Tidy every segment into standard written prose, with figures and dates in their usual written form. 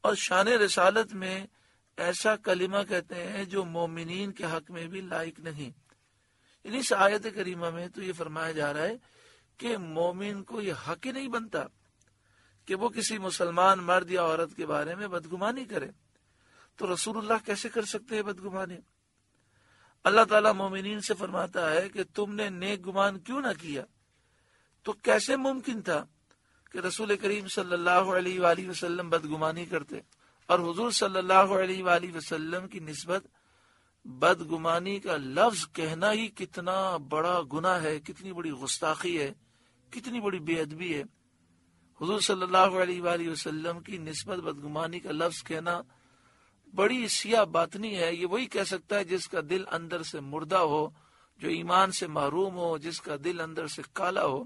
اور شان رسالت میں ایسا کلمہ کہتے ہیں جو مومنین کے حق میں بھی لائق نہیں. یعنی اس آیت کریمہ میں تو یہ فرمایا جا رہا ہے کہ مومن کو یہ حق ہی نہیں بنتا کہ وہ کسی مسلمان مرد یا عورت کے بارے میں بدگمانی کرے. تو رسول اللہ کیسے کر سکتے ہیں بدگمانی؟ اللہ تعالیٰ مومنین سے فرماتا ہے کہ تم نے نیک گمان کیوں نہ کیا. تو کیسے ممکن تھا کہ رسول کریم صلی اللہ علیہ وآلہ وسلم بدگمانی کرتے؟ اور حضور صلی اللہ علیہ وآلہ وسلم کی نسبت بدگمانی کا لفظ کہنا ہی کتنا بڑا گناہ ہے، کتنی بڑی گستاخی ہے، کتنی بڑی بے ادبی ہے. حضور صلی اللہ علیہ وآلہ وسلم کی نسبت بدگمانی کا لفظ کہنا بڑی سیاہ باطنی ہے. یہ وہی کہہ سکتا ہے جس کا دل اندر سے مردہ ہو، جو ایمان سے محروم ہو، جس کا دل اندر سے کالا ہو.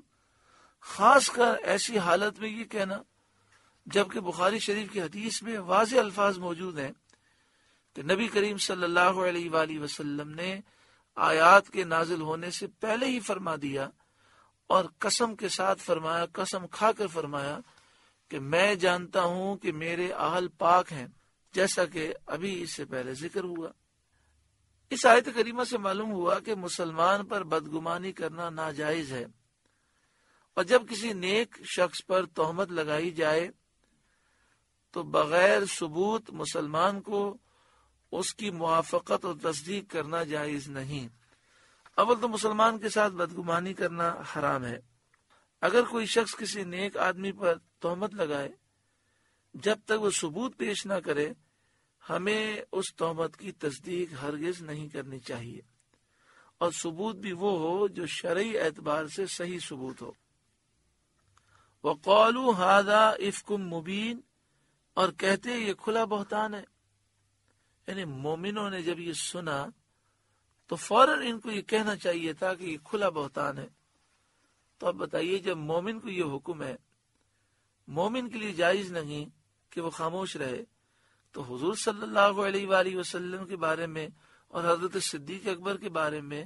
خاص کر ایسی حالت میں یہ کہنا جبکہ بخاری شریف کی حدیث میں واضح الفاظ موجود ہیں کہ نبی کریم صلی اللہ علیہ وآلہ وسلم نے آیات کے نازل ہونے سے پہلے ہی فرما دیا اور قسم کے ساتھ فرمایا، قسم کھا کر فرمایا کہ میں جانتا ہوں کہ میرے اہل پاک ہیں، جیسا کہ ابھی اس سے پہلے ذکر ہوا. اس آیت کریمہ سے معلوم ہوا کہ مسلمان پر بدگمانی کرنا ناجائز ہے، اور جب کسی نیک شخص پر تہمت لگائی جائے تو بغیر ثبوت مسلمان کو اس کی موافقت اور تصدیق کرنا جائز نہیں. اول تو مسلمان کے ساتھ بدگمانی کرنا حرام ہے. اگر کوئی شخص کسی نیک آدمی پر تہمت لگائے، جب تک وہ ثبوت پیش نہ کرے ہمیں اس تہمت کی تصدیق ہرگز نہیں کرنی چاہیے، اور ثبوت بھی وہ ہو جو شرعی اعتبار سے صحیح ثبوت ہو. وَقَالُوا هَذَا إِفْكٌ مُبِينٌ، اور کہتے یہ کھلا بہتان ہے. یعنی مومنوں نے جب یہ سنا تو فوراً ان کو یہ کہنا چاہیے تھا کہ یہ کھلا بہتان ہے. تو اب بتائیے جب مومن کو یہ حکم ہے، مومن کے لیے جائز نہیں کہ وہ خاموش رہے، تو حضور صلی اللہ علیہ وآلہ وسلم کے بارے میں اور حضرت صدیق اکبر کے بارے میں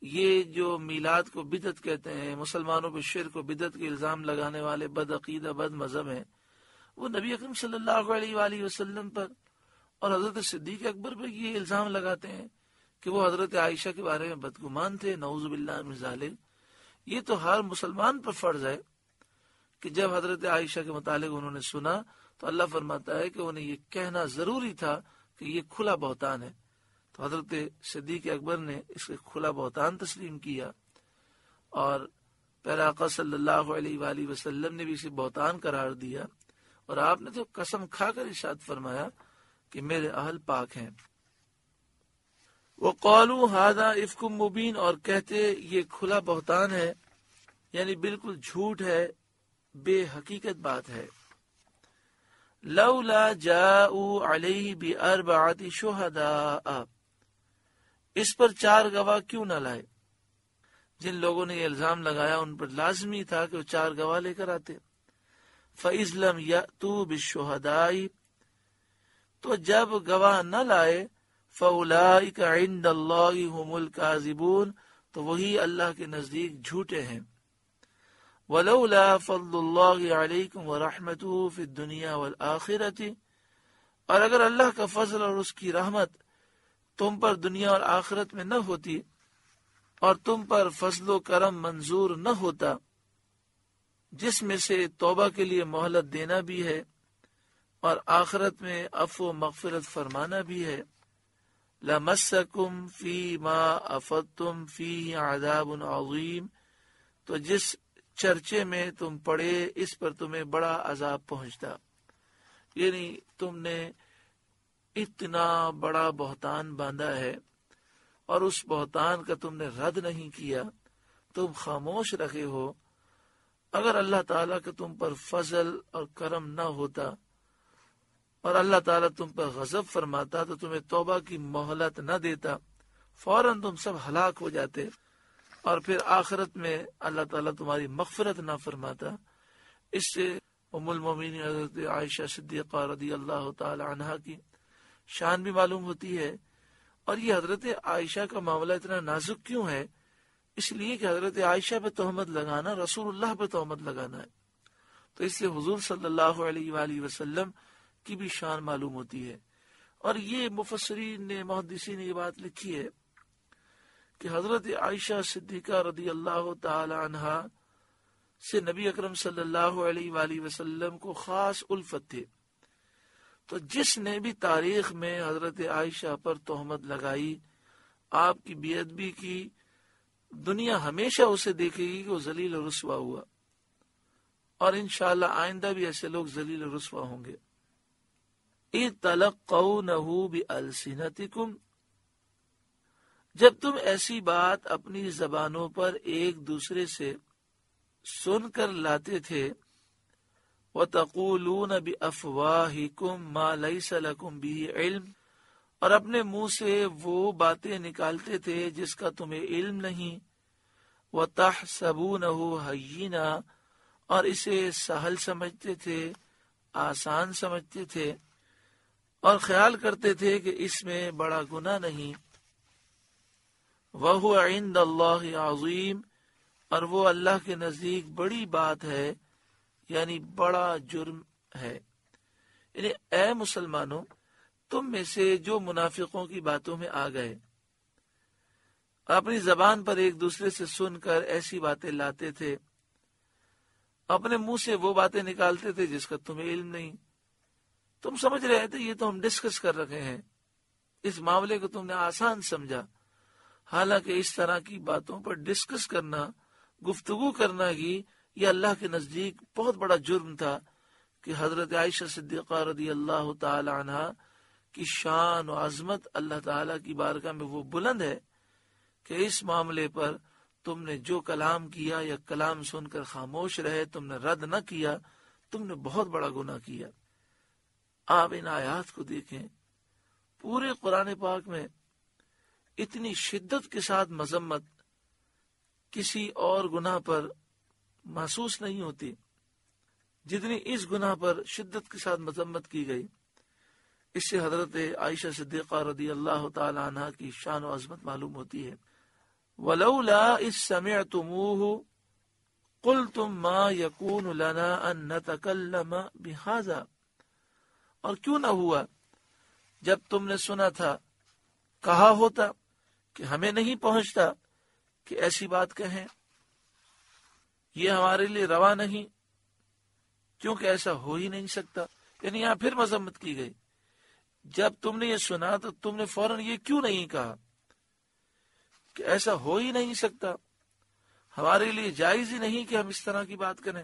یہ جو میلاد کو بدعت کہتے ہیں، مسلمانوں پہ شرک و بدعت کے الزام لگانے والے بد عقیدہ بد مذہب ہیں، وہ نبی اکرم صلی اللہ علیہ وآلہ وسلم پر اور حضرت صدیق اکبر پر یہ الزام لگاتے ہیں کہ وہ حضرت عائشہ کے بارے میں بدگمان تھے. نعوذ باللہ من ذالک. یہ تو ہر مسلمان پر فرض ہے کہ جب حضرت عائشہ کے متعلق انہوں نے سنا تو اللہ فرماتا ہے کہ انہیں یہ کہنا ضروری تھا کہ یہ کھلا بہتان ہے. تو حضرت صدیق اکبر نے اس کے کھلا بہتان تسلیم کیا، اور پیارے آقا صلی اللہ علیہ وآلہ وسلم نے بھی اسے بہتان قرار دیا، اور آپ نے تو قسم کھا کر ارشاد فرمایا کہ میرے اہل پاک ہیں. وَقَالُوا هَذَا إِفْكٌ مُبِينٌ، اور کہتے یہ کھلا بہتان ہے، یعنی بالکل جھوٹ ہے، بے حقیقت بات ہے. لَوْلَا جَاءُوا عَلَيْهِ بِأَرْبَعَةِ شُهَدَاءَ، اس پر 4 گواہ کیوں نہ لائے؟ جن لوگوں نے یہ الزام لگایا ان پر لازمی تھا کہ وہ 4 گواہ لے کر آتے. فَإِذْ لَمْ يَأْتُوا بِالشُّهَدَاءِ، تو جب گواہ نہ لائے، فَأُولَئِكَ عِندَ اللَّهِ هُمُ الْكَاذِبُونَ، تو وہی اللہ کے نزدیک جھوٹے ہیں. وَلَوْلَا فَضْلُ اللَّهِ عَلَيْكُمْ وَرَحْمَتُهُ فِي الدُّنْيَا وَالْآخِرَةِ، اور اگر اللہ کا فضل اور اس کی رحمت تم پر دنیا اور آخرت میں نہ ہوتی، اور تم پر فضل و کرم منظور نہ ہوتا، جس میں سے توبہ کے لیے مہلت دینا بھی ہے اور آخرت میں عفو و مغفرت فرمانا بھی ہے، لَمَسَّكُمْ فِي مَا أَفَضْتُمْ فِيهِ عَذَابٌ عَظِيمٌ، تو جس چرچے میں تم پڑے اس پر تمہیں بڑا عذاب پہنچتا. یعنی تم نے اتنا بڑا بہتان باندھا ہے اور اس بہتان کا تم نے رد نہیں کیا، تم خاموش رکھے ہو. اگر اللہ تعالیٰ کا تم پر فضل اور کرم نہ ہوتا اور اللہ تعالیٰ تم پر غضب فرماتا تو تمہیں توبہ کی مہلت نہ دیتا، فوراً تم سب ہلاک ہو جاتے، اور پھر آخرت میں اللہ تعالیٰ تمہاری مغفرت نہ فرماتا. اس سے ام المومنین حضرت عائشہ صدیقہ رضی اللہ تعالی عنہا کی شان بھی معلوم ہوتی ہے. اور یہ حضرت عائشہ کا معاملہ اتنا نازک کیوں ہے؟ اس لیے کہ حضرت عائشہ پہ تہمت لگانا رسول اللہ پہ تہمت لگانا ہے. تو اس لیے حضور صلی اللہ علیہ وآلہ وسلم کی بھی شان معلوم ہوتی ہے۔ اور یہ مفسرین نے، محدثین نے یہ بات لکھی ہے کہ حضرت عائشہ صدیقہ رضی اللہ تعالی عنہا سے نبی اکرم صلی اللہ علیہ وآلہ وسلم کو خاص الفت تھے، تو جس نے بھی تاریخ میں حضرت عائشہ پر تہمت لگائی، آپ کی بے ادبی کی، دنیا ہمیشہ اسے دیکھے گی کہ وہ ذلیل و رسوا ہوا، اور انشاءاللہ آئندہ بھی ایسے لوگ ذلیل و رسوا ہوں گے۔ اِتَلَقَّوْنَهُ بِأَلْسِنَتِكُمْ، جب تم ایسی بات اپنی زبانوں پر ایک دوسرے سے سن کر لاتے تھے، وَتَقُولُونَ بِأَفْوَاهِكُمْ مَا لَيْسَ لَكُمْ بِهِ علم، اور اپنے منہ سے وہ باتیں نکالتے تھے جس کا تمہیں علم نہیں، وَتَحْسَبُونَهُ هَيِّنًا، اور اسے سہل سمجھتے تھے، آسان سمجھتے تھے، اور خیال کرتے تھے کہ اس میں بڑا گناہ نہیں، وَهُوَ عِندَ اللَّهِ عَظِيمٌ، اور وہ اللہ کے نزدیک بڑی بات ہے، یعنی بڑا جرم ہے۔ یعنی اے مسلمانوں، تم میں سے جو منافقوں کی باتوں میں آ گئے، اپنی زبان پر ایک دوسرے سے سن کر ایسی باتیں لاتے تھے، اپنے منہ سے وہ باتیں نکالتے تھے جس کا تمہیں علم نہیں، تم سمجھ رہے تھے یہ تو ہم ڈسکس کر رہے ہیں، اس معاملے کو تم نے آسان سمجھا، حالانکہ اس طرح کی باتوں پر ڈسکس کرنا، گفتگو کرنا ہی یہ اللہ کے نزدیک بہت بڑا جرم تھا، کہ حضرت عائشہ صدیقہ رضی اللہ تعالی عنہ کی شان و عظمت اللہ تعالی کی بارگاہ میں وہ بلند ہے کہ اس معاملے پر تم نے جو کلام کیا یا کلام سن کر خاموش رہے، تم نے رد نہ کیا، تم نے بہت بڑا گناہ کیا۔ آپ ان آیات کو دیکھیں، پورے قرآن پاک میں اتنی شدت کے ساتھ مذمت کسی اور گناہ پر محسوس نہیں ہوتی جتنی اس گناہ پر شدت کے ساتھ مذمت کی گئی۔ اس سے حضرت عائشہ صدیقہ رضی اللہ تعالی عنہ کی شان و عظمت معلوم ہوتی ہے۔ وَلَوْلَا إِذْ سَمِعْتُمُوهُ قُلْتُمْ مَا يَكُونُ لَنَا أَن نَّتَكَلَّمَ بِهَذَا، اور کیوں نہ ہوا جب تم نے سنا تھا، کہا ہوتا کہ ہمیں نہیں پہنچتا کہ ایسی بات کہیں، یہ ہمارے لیے روا نہیں، کیونکہ ایسا ہو ہی نہیں سکتا۔ یعنی یہاں پھر مذمت کی گئی، جب تم نے یہ سنا تو تم نے فوراً یہ کیوں نہیں کہا کہ ایسا ہو ہی نہیں سکتا، ہمارے لیے جائز ہی نہیں کہ ہم اس طرح کی بات کریں۔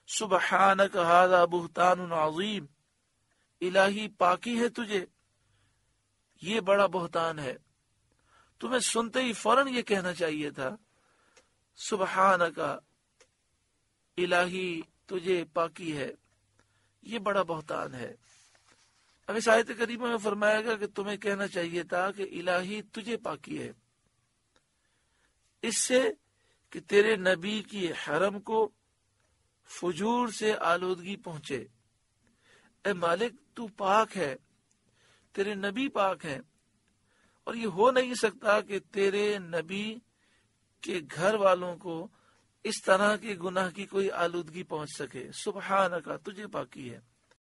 سبحانک ھذا بہتان عظیم، الہی پاکی ہے تجھے، یہ بڑا بہتان ہے۔ تمہیں سنتے ہی فوراً یہ کہنا چاہیے تھا، سبحانک، الہی تجھے پاکی ہے، یہ بڑا بہتان ہے۔ اب اس آیت کریمہ میں فرمایا گا کہ تمہیں کہنا چاہیے تھا کہ الہی تجھے پاکی ہے، اس سے کہ تیرے نبی کی حرم کو فجور سے آلودگی پہنچے۔ اے مالک، تو پاک ہے، تیرے نبی پاک ہیں، اور یہ ہو نہیں سکتا کہ تیرے نبی کے گھر والوں کو اس طرح کے گناہ کی کوئی آلودگی پہنچ سکے۔ سبحانک، تجھے پاکی ہے۔